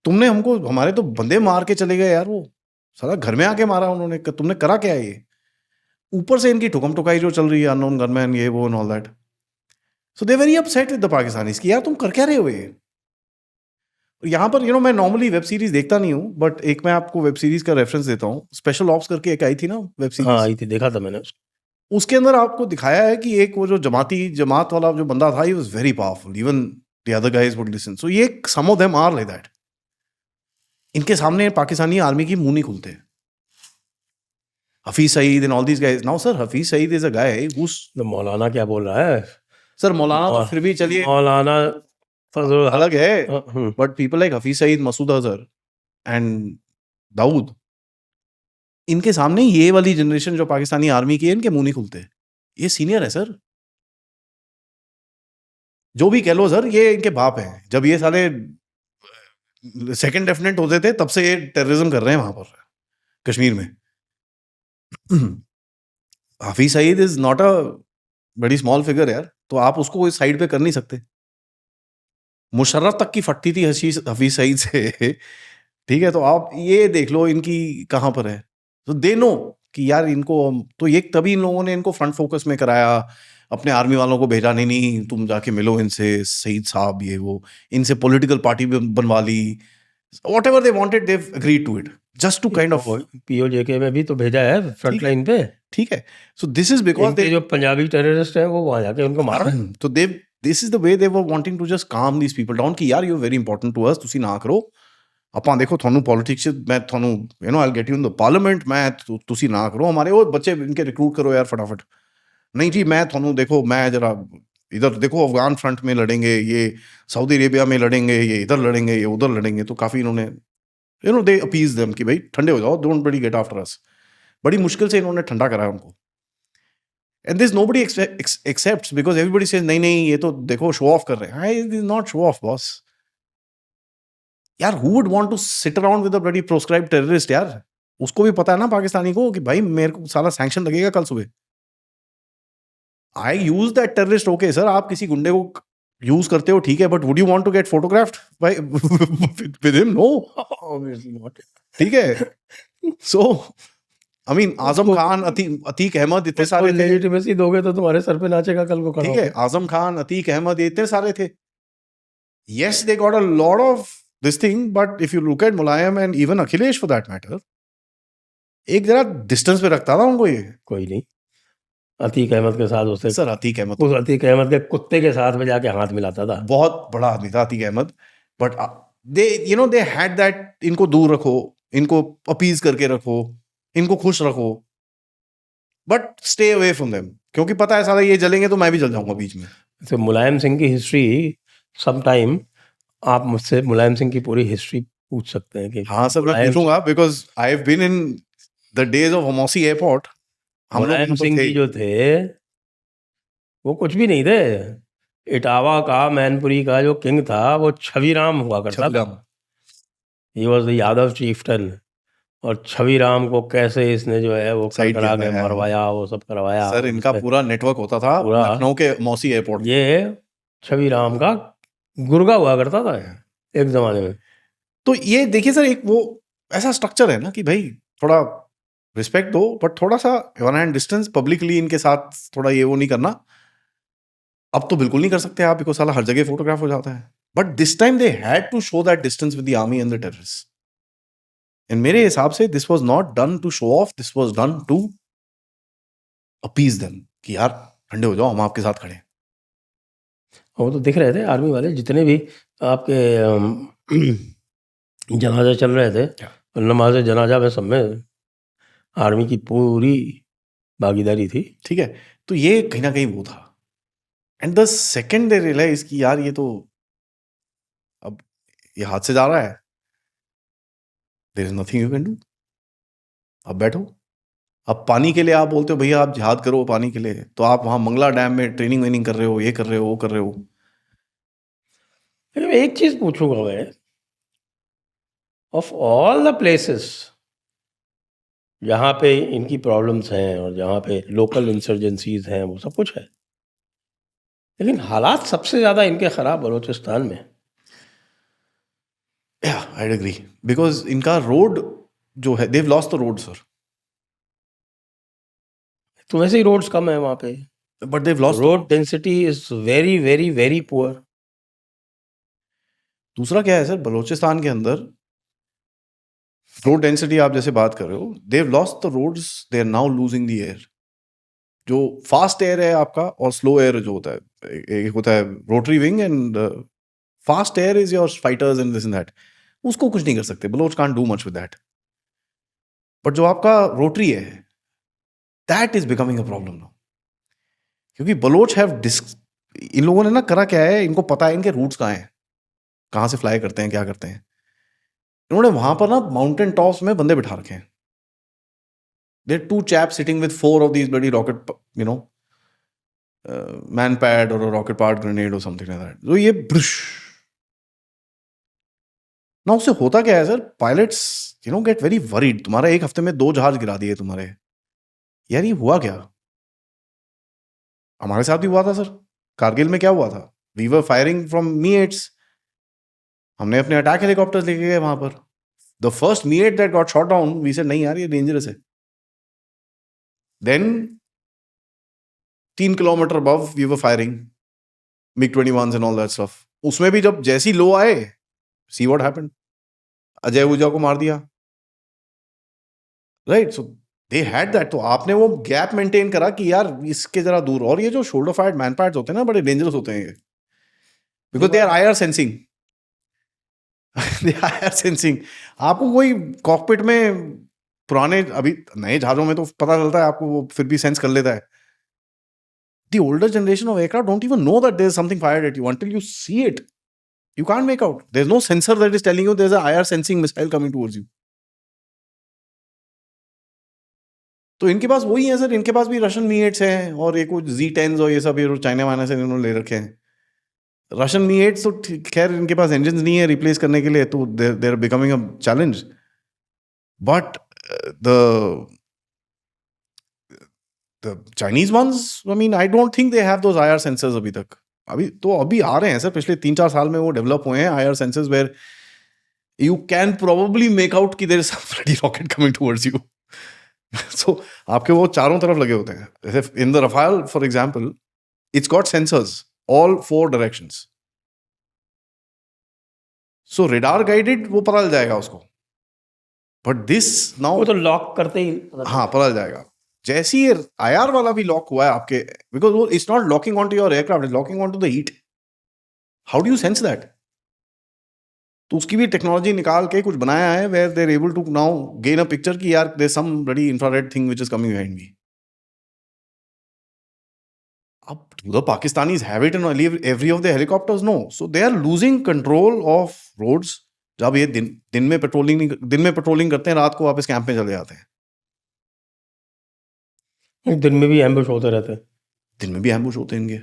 S2: तुमने हमको, हमारे तो बंदे मार के चले गए यार, वो साला घर में आके मारा उन्होंने, तुमने करा क्या है ये? ऊपर से इनकी ठुकम ठुकाई जो चल रही है, अननोन गनमैन, ये वो and all that. So they very upset with the Pakistanis कि यार तुम कर क्या रहे हो ये। यहाँ पर मैं नॉर्मली वेब सीरीज देखता नहीं हूँ, बट एक मैं आपको वेब सीरीज का रेफरेंस देता हूँ। स्पेशल ऑप्स करके एक आई थी ना वेब सीरीज,
S1: हाँ आई थी, देखा था मैंने उसको।
S2: उसके अंदर आपको दिखाया है कि एक वो जो जमात वाला जो बंदा था, he was very powerful, even the other guys would listen. So ये some of them are like that. इनके सामने पाकिस्तानी आर्मी की मुंह नहीं खुलते। Hafiz Saeed and all these guys. Now sir, Hafiz Saeed is a guy whose,
S1: मौलाना क्या बोल रहा है
S2: सर मौलाना तो फिर भी चलिए
S1: मौलाना फजल
S2: अलग है, but people like Hafiz Saeed, Masood Azhar, and Dawood, इनके सामने ये वाली जनरेशन जो पाकिस्तानी आर्मी की है, इनके मुंह नहीं खुलते। ये सीनियर है सर, जो भी कह लो सर, ये इनके बाप हैं। जब ये साले सेकंड लेफ्टिनेंट होते थे तब से ये टेररिज्म कर रहे हैं वहां पर कश्मीर में। Hafiz Saeed is not a बड़ी स्मॉल फिगर यार, तो आप उसको इस साइड पे कर नहीं सकते। मुशर्रफ तक की फटती थी हफीज सईद से। ठीक है, तो आप ये देख लो इनकी कहाँ पर है। तो दे नो कि यार इनको, तो ये तभी इन लोगों ने इनको फ्रंट फोकस में कराया, अपने आर्मी वालों को भेजा, नहीं नहीं तुम जाके मिलो इनसे, सईद साहब ये वो, इनसे पॉलिटिकल पार्टी बनवा ली, whatever they wanted, they agreed to it, just to kind of.
S1: PoJK में भी तो भेजा है फ्रंट लाइन पे।
S2: ठीक है, सो दिस इज बिकॉज
S1: इनके जो पंजाबी टेररिस्ट हैं वो वहां जाके उनको मार रहे हैं।
S2: तो they, this is the way they were wanting to just calm these people down कि यार you very important to us, ਤੁਸੀਂ ਨਾ ਕਰੋ, ਆਪਾਂ ਦੇਖੋ ਤੁਹਾਨੂੰ पॉलिटिक्स मैं ਤੁਹਾਨੂੰ you know I get you in the parliament, मैं ਤੁਸੀਂ ਨਾ ਕਰੋ, हमारे वो बच्चे इनके रिक्रूट करो यार फटाफट। नहीं जी मैं ਤੁਹਾਨੂੰ देखो, मैं जरा इधर देखो अफगान फ्रंट में लड़ेंगे, ये सऊदी अरेबिया में लड़ेंगे, ये इधर लड़ेंगे, ये उधर लड़ेंगे। तो काफ़ी इन्होंने you know they appease them कि भाई ठंडे हो जाओ, डोंट बड़ी गेट आफ्टर अस। बड़ी मुश्किल से इन्होंने ठंडा कराया उनको। And this nobody accepts because everybody says नहीं नहीं ये तो देखो शो ऑफ कर रहे हैं। This is not show off boss यार। Who would want to sit around with a bloody proscribed terrorist यार। उसको भी पता है ना पाकिस्तानी को कि भाई मेरे को साला सैंक्शन लगेगा कल सुबह। I use that terrorist, okay sir, आप किसी गुंडे को यूज करते हो ठीक है, but would you want to get photographed by with him? No,
S1: obviously not.
S2: ठीक है। So I mean Azam Khan, Atiq Ahmed, इतने सारे थे।
S1: लेजिटिमेसी दोगे तो तुम्हारे सर पे नाचेगा कल को खड़ा
S2: ठीक है, आजम खान, अतीक अहमद, ये इतने सारे थे। Yes, they got a lot of this thing, but if you look at Mulayam and even Akhilesh for that matter, एक जरा डिस्टेंस पे रखता था उनको ये।
S1: कोई नहीं, अतीक अहमद के साथ उससे,
S2: सर अतीक अहमद
S1: उस अतीक अहमद के कुत्ते के साथ में जाके हाथ मिलाता था।
S2: बहुत बड़ा आदमी था Atiq Ahmed, but they you know they had that, इनको दूर रखो, इनको अपीज करके रखो, इनको खुश रखो, but stay away from them, क्योंकि पता है साला ये जलेंगे तो मैं भी जल जाऊंगा बीच में।
S1: तो मुलायम सिंह की हिस्ट्री सम टाइम आप मुझसे मुलायम सिंह की पूरी हिस्ट्री पूछ सकते हैं कि
S2: हाँ सर मैं पूछूंगा, because I have been in the days of Amausi airport.
S1: Mulayam Singh ji जो थे वो कुछ भी नहीं थे। इटावा का, मैनपुरी का जो किंग था वो छवि राम हुआ करता था। He was the Yadav chieftain. और छवि राम को कैसे इसने जो है वो करा के मरवाया, वो सब करवाया।
S2: सर इनका पूरा नेटवर्क होता था लखनऊ के मौसी एयरपोर्ट।
S1: ये छवि राम का गुर्गा हुआ करता था एक जमाने में।
S2: तो ये देखिए सर, एक वो ऐसा स्ट्रक्चर है ना कि भाई थोड़ा रिस्पेक्ट दो, बट थोड़ा सा वन हैंड डिस्टेंस, पब्लिकली इनके साथ थोड़ा ये वो नहीं करना। अब तो बिल्कुल नहीं कर सकते आप, बिकॉज साला हर जगह फोटोग्राफ हो जाता है। But this time they had to show that distance with the army and the terrorist. And मेरे हिसाब से this was not done to show off, this was done to appease them कि यार ठंडे हो जाओ, हम आपके साथ खड़े हैं।
S1: वो तो दिख रहे थे आर्मी वाले जितने भी आपके जनाजा चल रहे थे, नमाज जनाजा में सब में आर्मी की पूरी भागीदारी थी।
S2: ठीक है, तो ये कहीं ना कहीं वो था। And the second they realise कि यार ये तो अब ये हाथ से जा रहा है, there is nothing you can do. अब बैठो, अब पानी के लिए आप बोलते हो भैया आप जिहाद करो पानी के लिए, तो आप वहां मंगला डैम में ट्रेनिंग वेनिंग कर रहे हो, ये कर रहे हो, वो कर रहे हो।
S1: एक चीज पूछूंगा मैं, ऑफ ऑल द प्लेसेस जहाँ पे इनकी प्रॉब्लम्स हैं और जहाँ पे लोकल इंसर्जेंसीज हैं, वो सब कुछ है, लेकिन हालात सबसे ज़्यादा इनके ख़राब बलूचिस्तान में।
S2: आई एग्री, बिकॉज इनका रोड जो है, they've lost the road sir.
S1: तो वैसे ही रोड्स कम है वहाँ पे,
S2: but they've lost,
S1: road density is very very very poor.
S2: दूसरा क्या है सर, बलूचिस्तान के अंदर रोड डेंसिटी आप जैसे बात कर रहे हो, they've lost the roads, they are now losing the air. जो फास्ट एयर है आपका और स्लो एयर जो होता है, एक होता है rotary wing and fast air is your fighters and this and that, उसको कुछ नहीं कर सकते, Baloch can't do much with that. But जो आपका रोटरी है, that is becoming a problem now, क्योंकि बलोच हैव इन लोगों ने ना करा क्या है, इनको पता है इनके रूट्स कहाँ हैं, कहाँ से फ्लाई करते हैं, क्या करते हैं। इन्होंने वहां पर ना माउंटेन टॉप्स में बंदे बिठा रखे हैं. There are two chaps sitting with 4 of these bloody rocket, man pad or a rocket powered grenade or something like that. So ये brush. ना उससे होता क्या है sir, pilots get very worried. तुम्हारा एक हफ्ते में 2 जहाज गिरा दिए तुम्हारे. यार ये हुआ क्या? हमारे साथ भी हुआ था सर. कारगिल में क्या हुआ था? We were firing from Mi eights. हमने अपने अटैक हेलीकॉप्टर्स लेके गए वहां पर. The first Mi eight that got shot down, we said नहीं यार ये डेंजरस है. Then 3 kilometre above we were firing MiG-21s and all that stuff. उसमें भी जब जैसी लो आए, सी व्हाट हैपेंड. अजय ऊजा को मार दिया. Right. So they had that. तो आपने वो गैप मेंटेन करा कि यार इसके जरा दूर. और ये जो शोल्डर फायर्ड मैन पैड्स होते हैं ना, बड़े डेंजरस होते हैं ये, because they are IR sensing. They are IR sensing. आपको कोई कॉकपिट में, पुराने अभी नए जहाजों में तो पता चलता है आपको, वो फिर भी सेंस कर लेता है. The older generation of aircraft don't even know that there's something fired at you until you see it. You can't make out. There's no sensor that is telling you there's a IR sensing missile coming towards you. तो इनके पास वही है sir. इनके पास भी Russian मी-8s हैं और एक कुछ Z-10s और ये सब ये चाइना वाइना से इन्होंने ले रखे हैं. रशियन मी-8s तो खैर इनके पास इंजन नहीं है रिप्लेस करने के लिए, तो they are becoming a challenge. But the Chinese ones, I mean, I don't think they have those IR sensors अभी तक. अभी आ रहे हैं सर. पिछले 3-4 साल में वो डेवलप हुए हैं IR sensors where you can probably make out कि there is some bloody rocket coming towards you. So आपके वो चारों तरफ लगे होते हैं. जैसे in the Rafale, for example, it's got sensors all 4 directions. So radar guided वो पता चल जाएगा उसको. But this now
S1: वो तो लॉक करते ही
S2: हाँ पता चल जाएगा. जैसी ये IR वाला भी लॉक हुआ है आपके, बिकॉज वो it's not locking on to your aircraft, it's locking on to the heat. How do you sense that? तो उसकी भी टेक्नोलॉजी निकाल के कुछ बनाया है where they are able to now gain a picture कि यार there some bloody infrared thing which is coming behind me. अब the Pakistanis have it in every of the helicopters? No. So they are losing control of roads. जब ये दिन में patrolling करते हैं, रात को वापस कैंप में चले जाते हैं.
S1: दिन में भी एम्बुश होते रहते हैं.
S2: दिन में भी एम्बुश होते हैं इनके.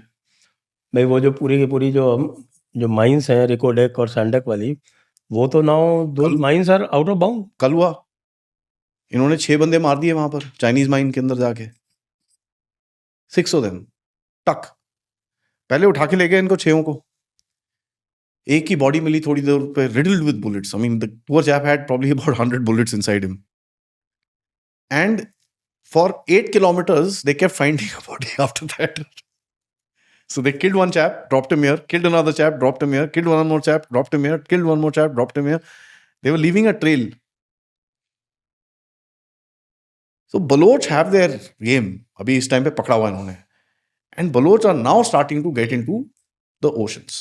S1: भाई वो जो पूरी की पूरी जो माइंस हैं, रिकोडेक और सैंडक वाली, वो तो now two mines are out of bound.
S2: कल हुआ, इन्होंने 6 बंदे मार दिए वहां पर चाइनीज माइन के अंदर जाके. 6 of them टक. पहले उठा के ले गए इनको 6 को. एक की बॉडी मिली थोड़ी देर पे, riddled with bullets. I mean, the poor chap had probably about 100 bullets inside him. And for 8 kilometers, they kept finding a body after that. So they killed one chap, dropped him here, killed another chap, dropped him here, killed one more chap, dropped him here, killed one more chap, dropped him here. They were leaving a trail. So Baloch have their game. अभी इस time पे पकड़ा हुआ इन्होंने. And Baloch are now starting to get into the oceans.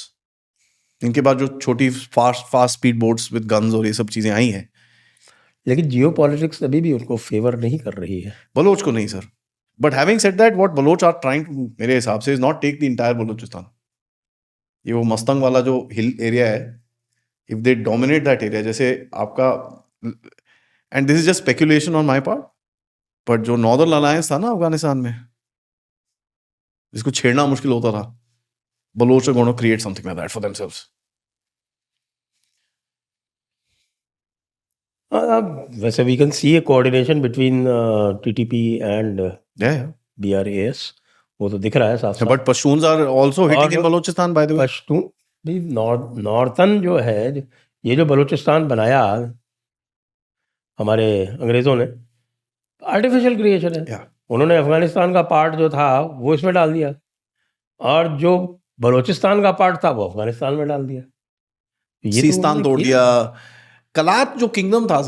S2: इनके बाद जो छोटी fast speed boats with guns और ये सब चीजें आई हैं,
S1: लेकिन जियो पॉलिटिक्स अभी भी उनको फेवर नहीं कर रही है.
S2: बलोच को नहीं sir. But having said that, what Baloch are trying to, मेरे हिसाब से, is not take the entire Balochistan. ये वो मस्तंग वाला जो हिल एरिया है, if they dominate that area, जैसे आपका, and this is just speculation on my part, but जो नॉर्दर्न अलायंस था ना अफगानिस्तान में, जिसको छेड़ना मुश्किल होता था, Baloch are gonna create something like that for themselves.
S1: वैसे we can see a coordination between TTP and BRAS. वो तो दिख रहा है साफ साफ.
S2: But Pashtuns are also hitting in Balochistan by the way.
S1: Pashtun भी नॉर्थन जो है, ये जो बलूचिस्तान बनाया हमारे अंग्रेजों ने, आर्टिफिशियल क्रिएशन है. उन्होंने अफगानिस्तान का पार्ट जो था वो इसमें डाल दिया, और जो बलूचिस्तान का पार्ट था वो अफगानिस्तान में डाल दिया.
S2: सिस्तान तोड़ दिया. कलात जो किंगडम था,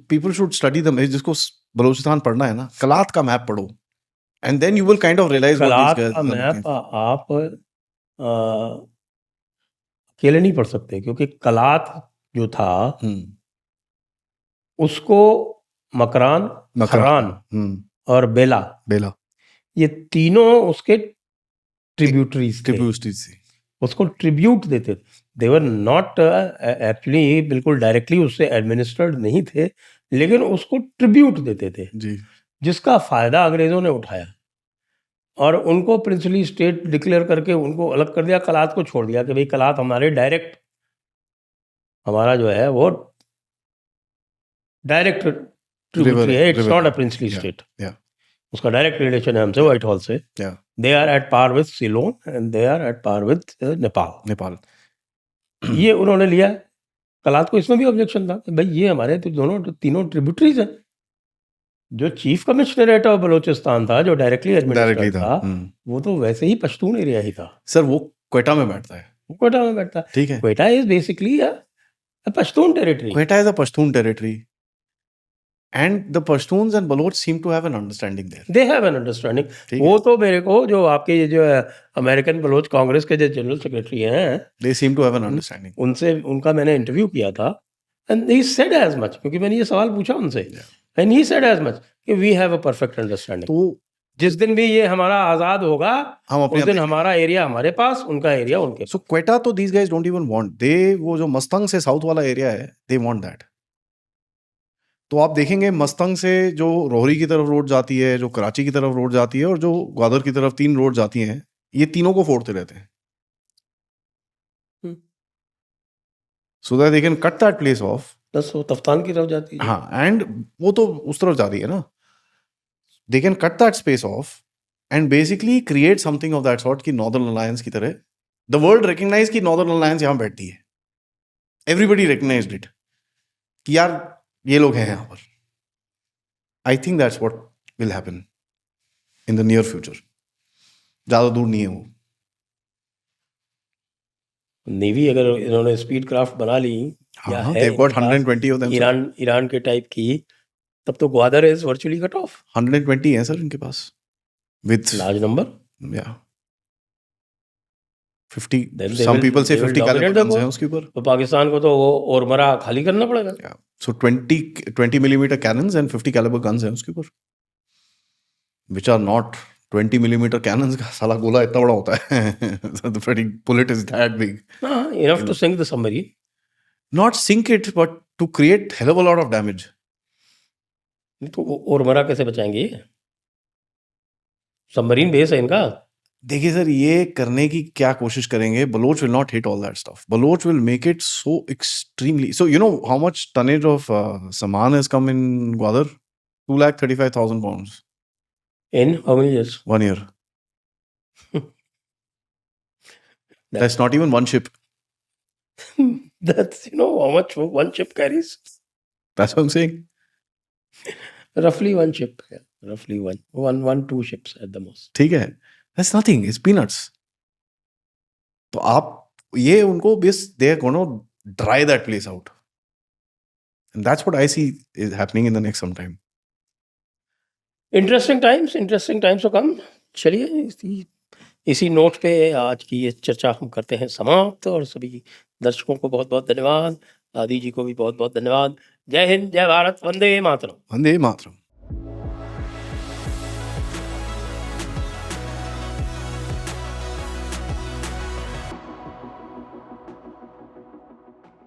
S2: पीपल शुड स्टडी द, जिसको बलूचिस्तान पढ़ना है ना, कलात का मैप पढ़ो, and then you will kind of realise
S1: Kalat का मैप आप अकेले नहीं पढ़ सकते, क्योंकि कलात जो था उसको मकरान, हर्रान और बेला, ये तीनों उसके ट्रिब्यूटरीज थे. उसको ट्रिब्यूट देते थे। दे वर नॉट एक्चुअली बिल्कुल डायरेक्टली उससे एडमिनिस्टर्ड नहीं थे, लेकिन उसको ट्रिब्यूट देते थे,
S2: जी
S1: जिसका फायदा अंग्रेजों ने उठाया और उनको प्रिंसली स्टेट डिक्लेयर करके उनको अलग कर दिया, कलात को छोड़ दिया कि भाई कलात हमारे डायरेक्ट, हमारा जो है वो डायरेक्ट ट्रिब्यूटरी है, it's not a princely state.
S2: या
S1: उसका डायरेक्ट रिलेशन है हमसे व्हाइट हॉल से।
S2: या
S1: they are at par with Ceylon and they are at par with Nepal.
S2: Nepal
S1: ये उन्होंने लिया। कलात को इसमें भी ऑब्जेक्शन था कि भाई ये हमारे तो दोनों तीनों ट्रिब्यूटरीज हैं। जो चीफ कमिश्नरेट ऑफ बलोचिस्तान था, जो डायरेक्टली
S2: डायरेक्टली
S1: एडमिनिस्ट्रेट
S2: था
S1: था, वो तो वैसे ही पश्तून एरिया ही था।
S2: सर, वो क्वेटा में बैठता है।
S1: वो क्वेटा में बैठता है।
S2: ठीक है,
S1: Quetta is basically a Pashtun territory.
S2: Quetta is a Pashtun territory and the Pashtuns and Baloch seem to have an understanding there.
S1: They have an understanding.
S2: ठीक
S1: वो तो मेरे को जो आपके ये जो अमेरिकन बलोच कांग्रेस के जो जनरल सेक्रेटरी हैं,
S2: They seem to have an understanding.
S1: उनसे उनका मैंने इंटरव्यू किया था and he said as much, क्योंकि मैंने ये सवाल पूछा उनसे and he said as much कि we have a perfect understanding.
S2: तो
S1: जिस दिन भी ये हमारा आजाद होगा,
S2: हम अपने
S1: उस दिन हमारा एरिया हमारे पास, उनका एरिया उनके
S2: So Quetta तो these guys don't even want. They वो जो मस्तंग से साउथ वाला एरिया है, they want that. तो आप देखेंगे मस्तंग से जो रोहरी की तरफ रोड जाती है, जो कराची की तरफ रोड जाती है और जो ग्वादर की तरफ 3 रोड जाती हैं, ये तीनों को फोड़ते रहते हैं। So that they can cut that place off.
S1: बस वो तफ्तान की तरफ जाती है।
S2: हाँ, एंड वो तो उस तरफ जा रही है ना। They can cut that space off and basically create something of that sort कि Northern Alliance की तरह। The world recognize कि Northern Alliance यहाँ बैठती है। Everybody recognized it कि यार ये लोग हैं यहाँ पर। I think that's what will happen in the near future. ज़्यादा दूर नहीं है वो।
S1: नेवी अगर इन्होंने स्पीड क्राफ्ट बना ली या
S2: हाँ,
S1: है
S2: they've got
S1: इनके पास
S2: 120 of them. sir.
S1: ईरान के टाइप की, तब तो Gwadar is virtually cut off.
S2: 120 हैं सर इनके पास। With
S1: large number.
S2: yeah 50.
S1: Then they
S2: Some
S1: will-
S2: people say
S1: they will
S2: 50
S1: dominate
S2: caliber
S1: the
S2: guns
S1: war.
S2: हैं उसके ऊपर।
S1: तो पाकिस्तान को तो वो ओरमरा खाली करना पड़ेगा।
S2: Yeah. So 20 millimeter cannons and 50 caliber guns हैं उसके ऊपर, which are not 20 millimeter cannons का साला गोला इतना बड़ा होता है। So the pretty bullet is that big.
S1: हाँ, enough to sink the submarine.
S2: Not sink it, but to create hell of a lot of damage.
S1: तो ओरमरा कैसे बचाएंगे? सबमरीन बेस है इनका।
S2: देखिए सर, ये करने की क्या कोशिश करेंगे? Baloch will not hit all that stuff. Baloch will make it so extremely. So you know how much tonnage of saman has come in Gwadar? 235,000 pounds.
S1: In how many years?
S2: 1 year. That's not even one ship.
S1: That's how much one ship carries.
S2: That's what I'm saying.
S1: Roughly one ship. Yeah. Roughly one, 2 ships at the most.
S2: ठीक है, that's nothing, it's peanuts. तो आप ये उनको बस they are going to dry that place out, and that's what I see is happening in the next some time.
S1: Interesting times to come. चलिए इसी note पे आज की ये चर्चा हम करते हैं समाप्त, और सभी दर्शकों को बहुत बहुत धन्यवाद। आदि जी को भी बहुत बहुत धन्यवाद। जय हिंद, जय भारत, वंदे मातरम।
S2: वंदे मातरम।